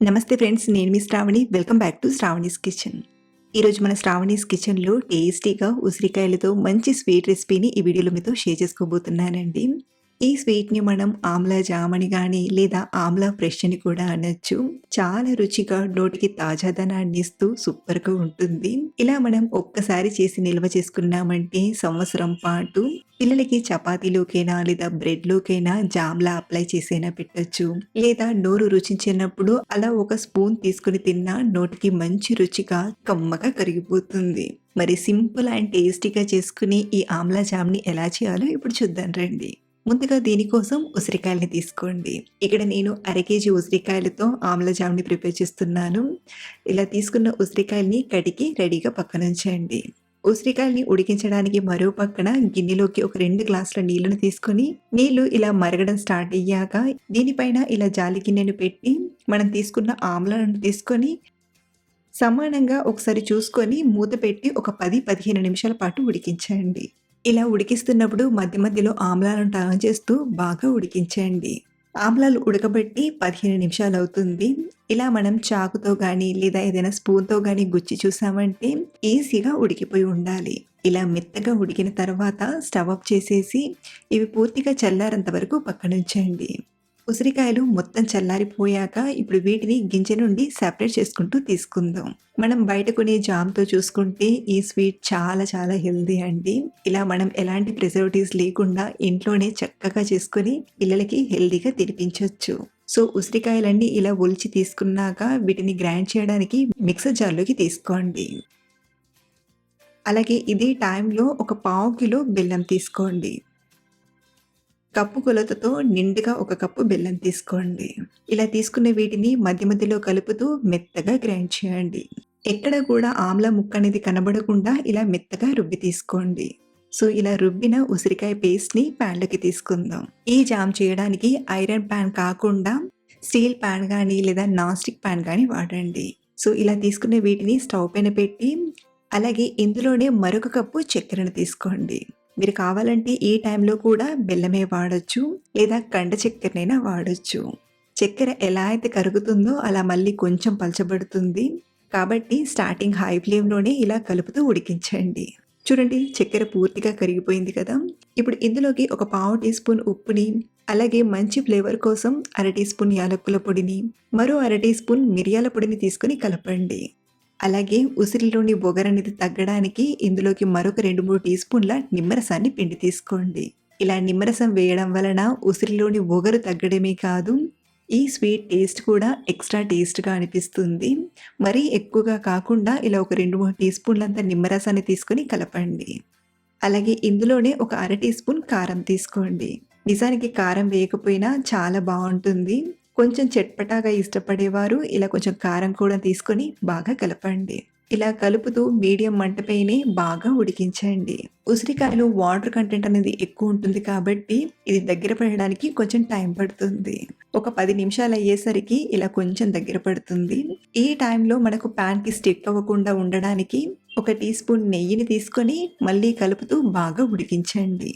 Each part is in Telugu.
నమస్తే ఫ్రెండ్స్, నేను మీ Sravani. Welcome back to Sravani's kitchen. ఈరోజు మన శ్రావణీస్ కిచెన్లో టేస్టీగా ఉసిరికాయలతో మంచి స్వీట్ రెసిపీని ఈ వీడియోలో మీతో షేర్ చేసుకోబోతున్నానండి. ఈ స్వీట్ని మనం ఆమ్లా జామని కానీ లేదా ఆమ్లా ఫ్రెష్ అని కూడా అనొచ్చు. చాలా రుచిగా నోటికి తాజాదనాన్ని ఇస్తూ సూపర్గా ఉంటుంది. ఇలా మనం ఒక్కసారి చేసి నిల్వ చేసుకున్నామంటే సంవత్సరం పాటు పిల్లలకి చపాతీలోకైనా లేదా బ్రెడ్లోకైనా జామ్లా అప్లై చేసైనా పెట్టొచ్చు. లేదా నోరు రుచించినప్పుడు అలా ఒక స్పూన్ తీసుకుని తిన్నా నోటికి మంచి రుచిగా కమ్మగా కరిగిపోతుంది. మరి సింపుల్ అండ్ టేస్టీగా చేసుకుని ఈ ఆమ్లా జామ్ని ఎలా చేయాలో ఇప్పుడు చూద్దాం రండి. ముందుగా దీనికోసం ఉసిరికాయలని తీసుకోండి. ఇక్కడ నేను కేజీ ఉసిరికాయలతో ఆమ్లా జామ్ని ప్రిపేర్ చేస్తున్నాను. ఇలా తీసుకున్న ఉసిరికాయల్ని కడిగి రెడీగా పక్కన ఉంచండి. ఉసిరికాయల్ని ఉడికించడానికి మరో పక్కన గిన్నెలోకి ఒక 2 గ్లాసుల నీళ్లను తీసుకొని నీళ్లు ఇలా మరగడం స్టార్ట్ అయ్యాక దీనిపైన ఇలా జాలి గిన్నెను పెట్టి మనం తీసుకున్న ఆమ్లాలను తీసుకొని సమానంగా ఒకసారి చూసుకొని మూత పెట్టి ఒక 10-15 నిమిషాల పాటు ఉడికించండి. ఇలా ఉడికిస్తున్నప్పుడు మధ్య మధ్యలో ఆమ్లాలను టర్న్ చేస్తూ బాగా ఉడికించండి. ఆమ్లాలు ఉడకబెట్టి 15 నిమిషాలు అవుతుంది. ఇలా మనం చాకుతో కానీ లేదా ఏదైనా స్పూన్తో కానీ గుచ్చి చూసామంటే ఈజీగా ఉడికిపోయి ఉండాలి. ఇలా మెత్తగా ఉడికిన తర్వాత స్టవ్ ఆఫ్ చేసేసి ఇవి పూర్తిగా చల్లారేంత వరకు పక్కనుంచండి. ఉసిరికాయలు మొత్తం చల్లారిపోయాక ఇప్పుడు వీటిని గింజ నుండి సెపరేట్ చేసుకుంటూ తీసుకుందాం. మనం బయట కొనే జామ్తో చూసుకుంటే ఈ స్వీట్ చాలా చాలా హెల్దీ అండి. ఇలా మనం ఎలాంటి ప్రిజర్వేటివ్స్ లేకుండా ఇంట్లోనే చక్కగా చేసుకొని పిల్లలకి హెల్దీగా తినిపించవచ్చు. సో ఉసిరికాయలన్నీ ఇలా ఒలిచి తీసుకున్నాక వీటిని గ్రైండ్ చేయడానికి మిక్సర్ జార్లోకి తీసుకోండి. అలాగే ఇదే టైంలో ఒక 1/2 కిలో బెల్లం తీసుకోండి. కప్పు కొలతతో నిండుగా 1 కప్పు బెల్లం తీసుకోండి. ఇలా తీసుకున్న వీటిని మధ్య మధ్యలో కలుపుతూ మెత్తగా గ్రైండ్ చేయండి. ఎక్కడ కూడా ఆమ్లా ముక్క అనేది కనబడకుండా ఇలా మెత్తగా రుబ్బి తీసుకోండి. సో ఇలా రుబ్బిన ఉసిరికాయ పేస్ట్ని ప్యాన్లోకి తీసుకుందాం. ఈ జామ్ చేయడానికి ఐరన్ ప్యాన్ కాకుండా స్టీల్ ప్యాన్ కానీ లేదా నాన్ స్టిక్ ప్యాన్ కానీ వాడండి. సో ఇలా తీసుకున్న వీటిని స్టవ్ పైన పెట్టి అలాగే ఇందులోనే మరొక కప్పు చక్కెరను తీసుకోండి. మీరు కావాలంటే ఈ టైంలో కూడా బెల్లమే వాడచ్చు లేదా కండ చక్కెరనైనా వాడచ్చు. చక్కెర ఎలా అయితే కరుగుతుందో అలా మళ్ళీ కొంచెం పలచబడుతుంది. కాబట్టి స్టార్టింగ్ హై ఫ్లేమ్లోనే ఇలా కలుపుతూ ఉడికించండి. చూడండి, చక్కెర పూర్తిగా కరిగిపోయింది కదా. ఇప్పుడు ఇందులోకి ఒక 1/2 టీ స్పూన్ ఉప్పుని అలాగే మంచి ఫ్లేవర్ కోసం 1/2 టీ స్పూన్ యాలకుల పొడిని మరో 1/2 టీ స్పూన్ మిరియాల పొడిని తీసుకుని కలపండి. అలాగే ఉసిరిలోని ఒగరనేది తగ్గడానికి ఇందులోకి మరొక 2-3 టీ స్పూన్ల నిమ్మరసాన్ని పిండి తీసుకోండి. ఇలా నిమ్మరసం వేయడం వలన ఉసిరిలోని ఒగరు తగ్గడమే కాదు, ఈ స్వీట్ టేస్ట్ కూడా ఎక్స్ట్రా టేస్ట్గా అనిపిస్తుంది. మరీ ఎక్కువగా కాకుండా ఇలా ఒక 2-3 టీ స్పూన్లంత నిమ్మరసాన్ని తీసుకొని కలపండి. అలాగే ఇందులోనే ఒక 1/2 టీ స్పూన్ కారం తీసుకోండి. నిజానికి కారం వేయకపోయినా చాలా బాగుంటుంది. కొంచెం చట్పటాగా ఇష్టపడేవారు ఇలా కొంచెం కారం కూడా తీసుకొని బాగా కలపండి. ఇలా కలుపుతూ మీడియం మంటపైనే బాగా ఉడికించండి. ఉసిరికాయలో వాటర్ కంటెంట్ అనేది ఎక్కువ ఉంటుంది కాబట్టి ఇది దగ్గర పడడానికి కొంచెం టైం పడుతుంది. ఒక 10 నిమిషాలు అయ్యేసరికి ఇలా కొంచెం దగ్గర పడుతుంది. ఈ టైంలో మనకు ప్యాన్కి స్టిక్ అవ్వకుండా ఉండడానికి ఒక టీ స్పూన్ నెయ్యిని తీసుకొని మళ్ళీ కలుపుతూ బాగా ఉడికించండి.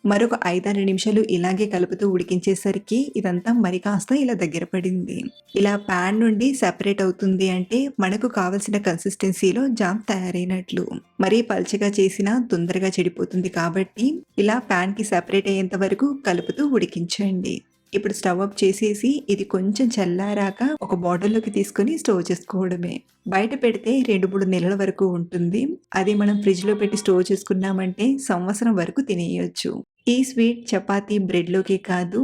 మరొక 5-6 నిమిషాలు ఇలాగే కలుపుతూ ఉడికించేసరికి ఇదంతా మరి కాస్త ఇలా దగ్గర పడింది. ఇలా ప్యాన్ నుండి సెపరేట్ అవుతుంది అంటే మనకు కావలసిన కన్సిస్టెన్సీలో జామ్ తయారైనట్లు. మరీ పల్చగా చేసినా తొందరగా చెడిపోతుంది కాబట్టి ఇలా ప్యాన్కి సెపరేట్ అయ్యేంత వరకు కలుపుతూ ఉడికించండి. ఇప్పుడు స్టవ్ ఆఫ్ చేసేసి ఇది కొంచెం చల్లారాక ఒక బాటిల్లోకి తీసుకొని స్టోర్ చేసుకోవడమే. బయట పెడితే 2-3 నెలల వరకు ఉంటుంది. అది మనం ఫ్రిడ్జ్లో పెట్టి స్టోర్ చేసుకున్నామంటే సంవత్సరం వరకు తినేయొచ్చు. ఈ స్వీట్ చపాతీ బ్రెడ్లోకి కాదు,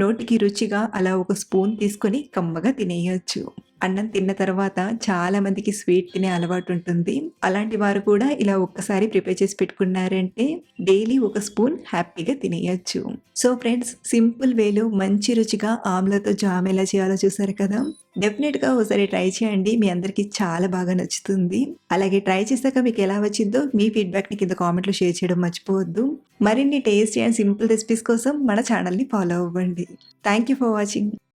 నోటికి రుచిగా అలా ఒక స్పూన్ తీసుకొని కమ్మగా తినేయొచ్చు. అన్నం తిన్న తర్వాత చాలా మందికి స్వీట్ తినే అలవాటు ఉంటుంది. అలాంటి వారు కూడా ఇలా ఒక్కసారి ప్రిపేర్ చేసి పెట్టుకున్నారంటే డైలీ ఒక స్పూన్ హ్యాపీగా తినేయచ్చు. సో ఫ్రెండ్స్, సింపుల్ వేలో మంచి రుచిగా ఆమ్లాతో జామ్ ఎలా చేయాలో చూసారు కదా. డెఫినెట్గా ఒకసారి ట్రై చేయండి, మీ అందరికీ చాలా బాగా నచ్చుతుంది. అలాగే ట్రై చేశాక మీకు ఎలా వచ్చిందో మీ ఫీడ్బ్యాక్ని కింద కామెంట్లో షేర్ చేయడం మర్చిపోవద్దు. మరిన్ని టేస్టీ అండ్ సింపుల్ రెసిపీస్ కోసం మన ఛానల్ని ఫాలో అవ్వండి. Thank you for watching.